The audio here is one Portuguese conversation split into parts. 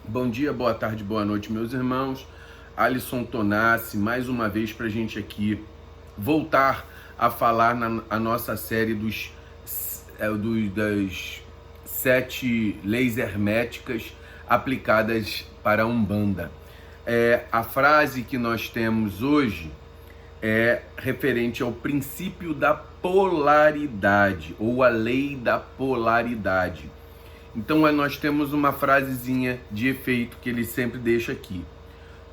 Bom dia, boa tarde, boa noite, meus irmãos. Alisson Tonassi, mais uma vez para a gente aqui voltar a falar a nossa série das 7 leis herméticas aplicadas para a Umbanda. A frase que nós temos hoje é referente ao princípio da polaridade, ou a lei da polaridade. Então nós temos uma frasezinha de efeito que ele sempre deixa aqui.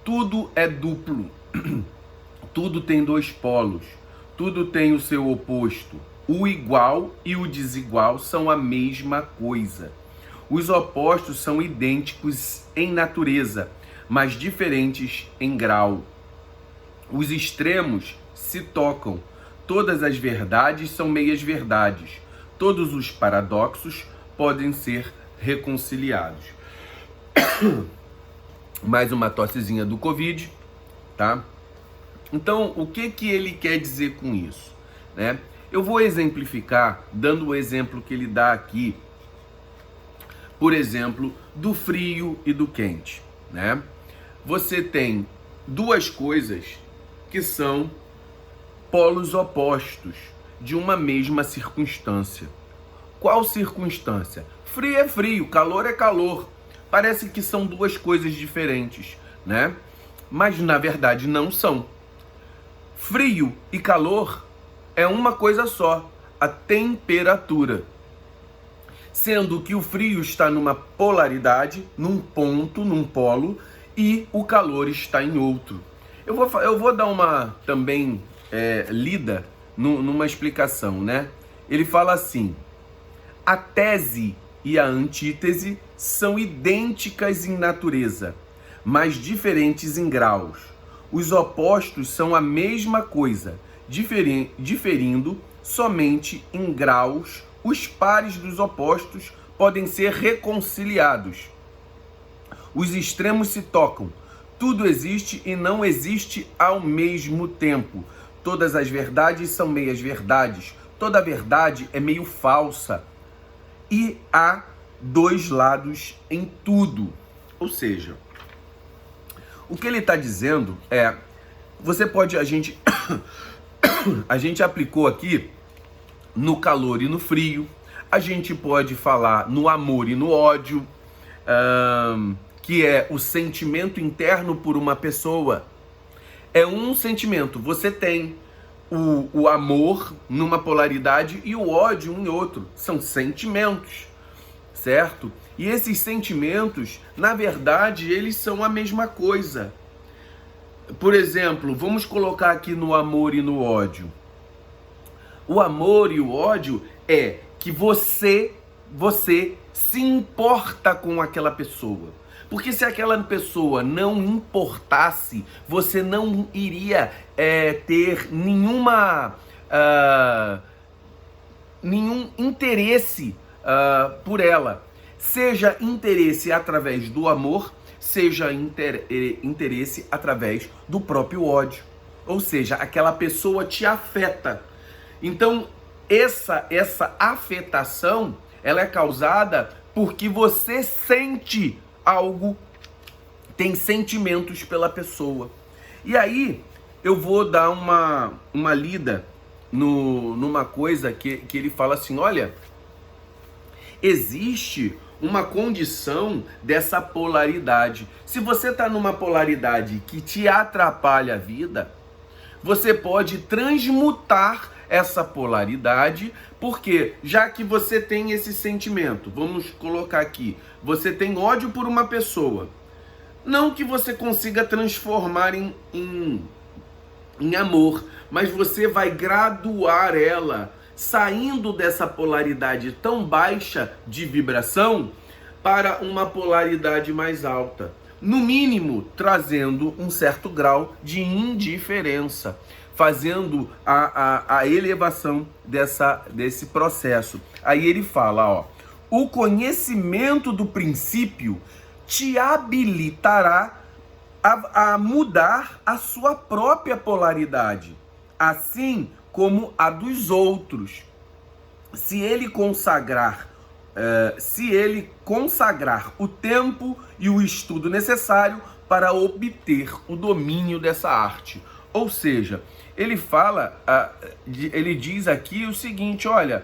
Tudo é duplo, tudo tem dois polos, tudo tem o seu oposto. O igual e o desigual são a mesma coisa. Os opostos são idênticos em natureza, mas diferentes em grau. Os extremos se tocam. Todas as verdades são meias-verdades. Todos os paradoxos podem ser reconciliados. Mais uma tossezinha do Covid, tá? Então, o que ele quer dizer com isso, né? Eu vou exemplificar dando o exemplo que ele dá aqui, por exemplo, do frio e do quente, né? Você tem duas coisas que são polos opostos de uma mesma circunstância. Qual circunstância? Frio é frio, calor é calor. Parece que são duas coisas diferentes, né? Mas na verdade não são. Frio e calor é uma coisa só, a temperatura. Sendo que o frio está numa polaridade, num ponto, num polo, e o calor está em outro. Eu vou dar uma também lida numa explicação, né? Ele fala assim: a tese e a antítese são idênticas em natureza, mas diferentes em graus. Os opostos são a mesma coisa, diferindo somente em graus. Os pares dos opostos podem ser reconciliados. Os extremos se tocam. Tudo existe e não existe ao mesmo tempo. Todas as verdades são meias-verdades. Toda verdade é meio falsa. E há dois lados em tudo. Ou seja, o que ele está dizendo é, a gente aplicou aqui no calor e no frio, a gente pode falar no amor e no ódio, que é o sentimento interno por uma pessoa. É um sentimento, você tem o amor numa polaridade e o ódio em outro. São sentimentos, certo? E esses sentimentos, na verdade, eles são a mesma coisa. Por exemplo, vamos colocar aqui no amor e no ódio. O amor e o ódio é que você se importa com aquela pessoa. Porque se aquela pessoa não importasse, você não iria ter nenhum interesse por ela. Seja interesse através do amor, seja interesse através do próprio ódio. Ou seja, aquela pessoa te afeta. Então, essa afetação, ela é causada porque você sente algo, tem sentimentos pela pessoa. E aí, eu vou dar uma lida numa coisa que ele fala assim, olha, existe uma condição dessa polaridade. Se você está numa polaridade que te atrapalha a vida, você pode transmutar essa polaridade, porque já que você tem esse sentimento, vamos colocar aqui, você tem ódio por uma pessoa, não que você consiga transformar em amor, mas você vai graduar ela, saindo dessa polaridade tão baixa de vibração para uma polaridade mais alta. No mínimo, trazendo um certo grau de indiferença, fazendo a elevação desse processo. Aí ele fala, ó, o conhecimento do princípio te habilitará a mudar a sua própria polaridade, assim como a dos outros. Se ele consagrar se ele consagrar o tempo e o estudo necessário para obter o domínio dessa arte. Ou seja, ele fala, ele diz aqui o seguinte, olha,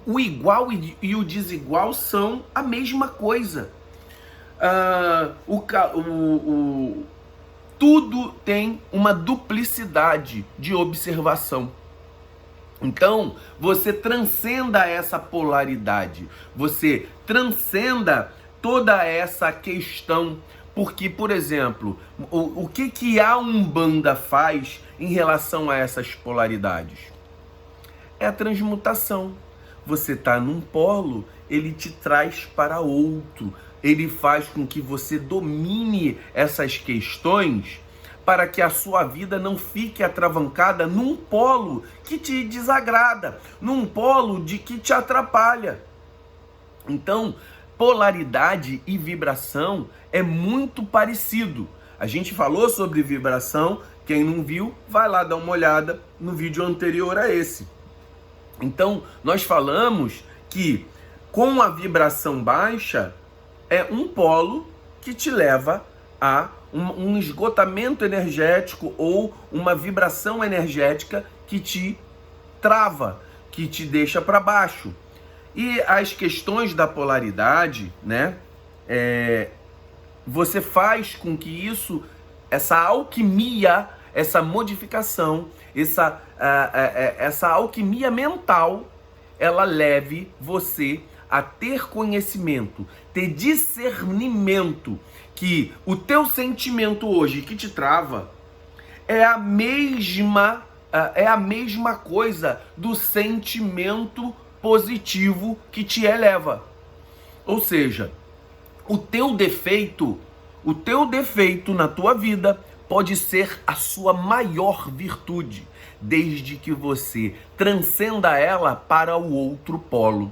o igual e o desigual são a mesma coisa. Tudo tem uma duplicidade de observação. Então, você transcenda essa polaridade, você transcenda toda essa questão, porque, por exemplo, o que a Umbanda faz em relação a essas polaridades? É a transmutação. Você está num polo, ele te traz para outro, ele faz com que você domine essas questões para que a sua vida não fique atravancada num polo que te desagrada, num polo que te atrapalha. Então, polaridade e vibração é muito parecido. A gente falou sobre vibração, quem não viu, vai lá dar uma olhada no vídeo anterior a esse. Então, nós falamos que com a vibração baixa, é um polo que te leva a um esgotamento energético ou uma vibração energética que te trava, que te deixa para baixo. E as questões da polaridade, né? Você faz com que isso, essa alquimia, essa modificação, essa alquimia mental, ela leve você a ter conhecimento, ter discernimento, que o teu sentimento hoje que te trava é a mesma coisa do sentimento positivo que te eleva. Ou seja, o teu defeito na tua vida pode ser a sua maior virtude, desde que você transcenda ela para o outro polo,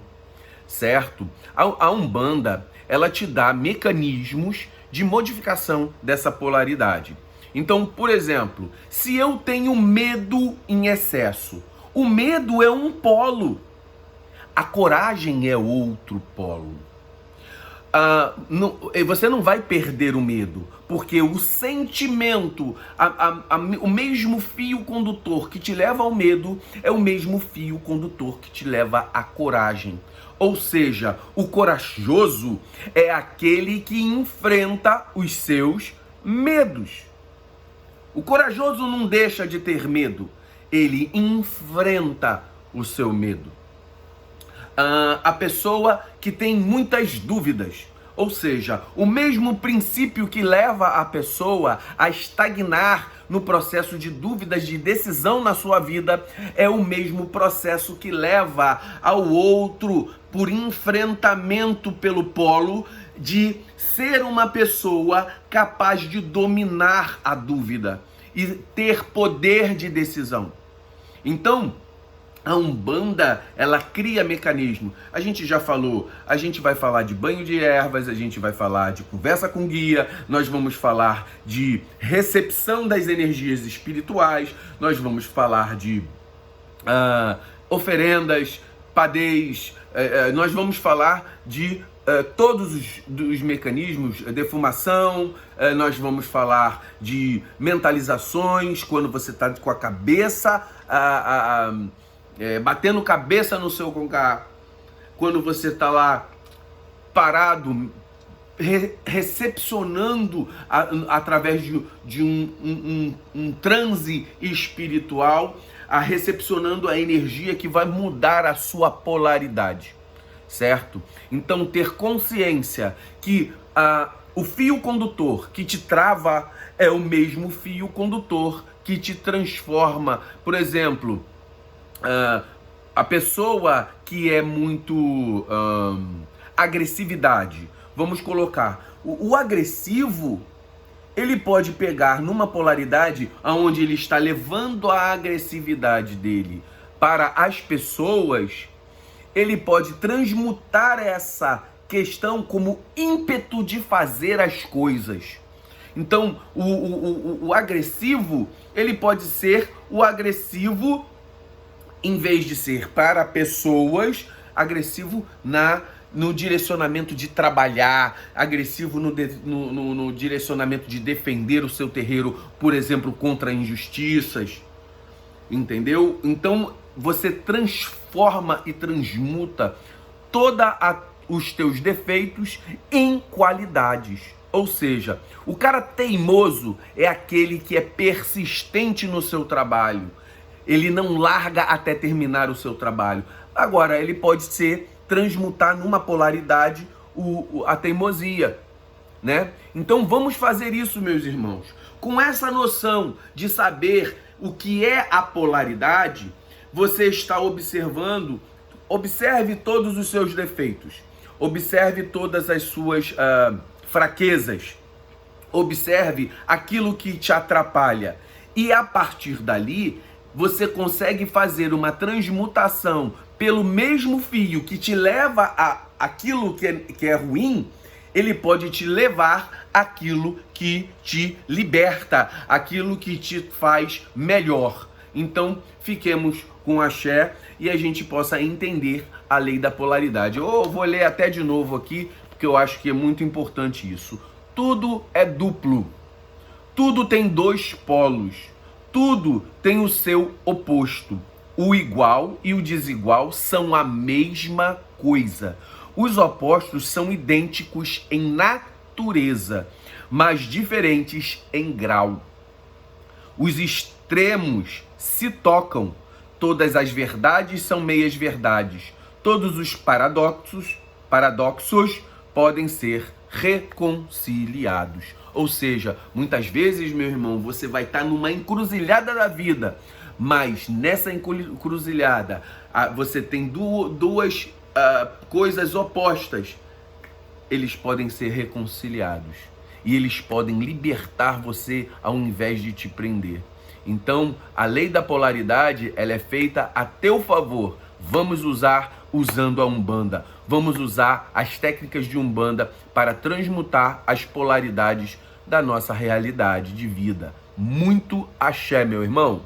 certo? A Umbanda, ela te dá mecanismos de modificação dessa polaridade. Então, por exemplo, se eu tenho medo em excesso, o medo é um polo, a coragem é outro polo. Você não vai perder o medo, porque o sentimento, o mesmo fio condutor que te leva ao medo é o mesmo fio condutor que te leva à coragem. Ou seja, o corajoso é aquele que enfrenta os seus medos. O corajoso não deixa de ter medo, ele enfrenta o seu medo. A pessoa que tem muitas dúvidas, ou seja, o mesmo princípio que leva a pessoa a estagnar no processo de dúvidas de decisão na sua vida, é o mesmo processo que leva ao outro por enfrentamento pelo polo de ser uma pessoa capaz de dominar a dúvida e ter poder de decisão. Então, a Umbanda, ela cria mecanismo. A gente já falou, a gente vai falar de banho de ervas, a gente vai falar de conversa com guia, nós vamos falar de recepção das energias espirituais, nós vamos falar de oferendas, padês, nós vamos falar de todos os mecanismos, defumação, nós vamos falar de mentalizações, quando você está com a cabeça batendo cabeça no seu congá, quando você está lá parado, recepcionando através de um transe espiritual, recepcionando a energia que vai mudar a sua polaridade, certo? Então, ter consciência que o fio condutor que te trava é o mesmo fio condutor que te transforma. Por exemplo, a pessoa que é muito agressividade, vamos colocar, o agressivo, ele pode pegar numa polaridade onde ele está levando a agressividade dele para as pessoas, ele pode transmutar essa questão como ímpeto de fazer as coisas. Então, o agressivo, ele pode ser o agressivo, em vez de ser para pessoas, agressivo no direcionamento de trabalhar, agressivo no direcionamento de defender o seu terreiro, por exemplo, contra injustiças, entendeu? Então você transforma e transmuta os teus defeitos em qualidades. Ou seja, o cara teimoso é aquele que é persistente no seu trabalho. Ele não larga até terminar o seu trabalho. Agora, ele pode transmutar numa polaridade a teimosia, né? Então vamos fazer isso, meus irmãos. Com essa noção de saber o que é a polaridade, você está observe todos os seus defeitos, observe todas as suas fraquezas, observe aquilo que te atrapalha, e a partir dali você consegue fazer uma transmutação pelo mesmo fio que te leva a aquilo que é ruim. Ele pode te levar àquilo que te liberta, aquilo que te faz melhor. Então, fiquemos com axé e a gente possa entender a lei da polaridade. Eu vou ler até de novo aqui, porque eu acho que é muito importante isso. Tudo é duplo. Tudo tem dois polos. Tudo tem o seu oposto. O igual e o desigual são a mesma coisa. Os opostos são idênticos em natureza, mas diferentes em grau. Os extremos se tocam. Todas as verdades são meias verdades. Todos os paradoxos podem ser reconciliados. Ou seja, muitas vezes, meu irmão, você vai estar numa encruzilhada da vida, mas nessa encruzilhada você tem duas coisas opostas. Eles podem ser reconciliados e eles podem libertar você ao invés de te prender. Então, a lei da polaridade, ela é feita a teu favor. Vamos usando a Umbanda. Vamos usar as técnicas de Umbanda para transmutar as polaridades da nossa realidade de vida. Muito axé, meu irmão.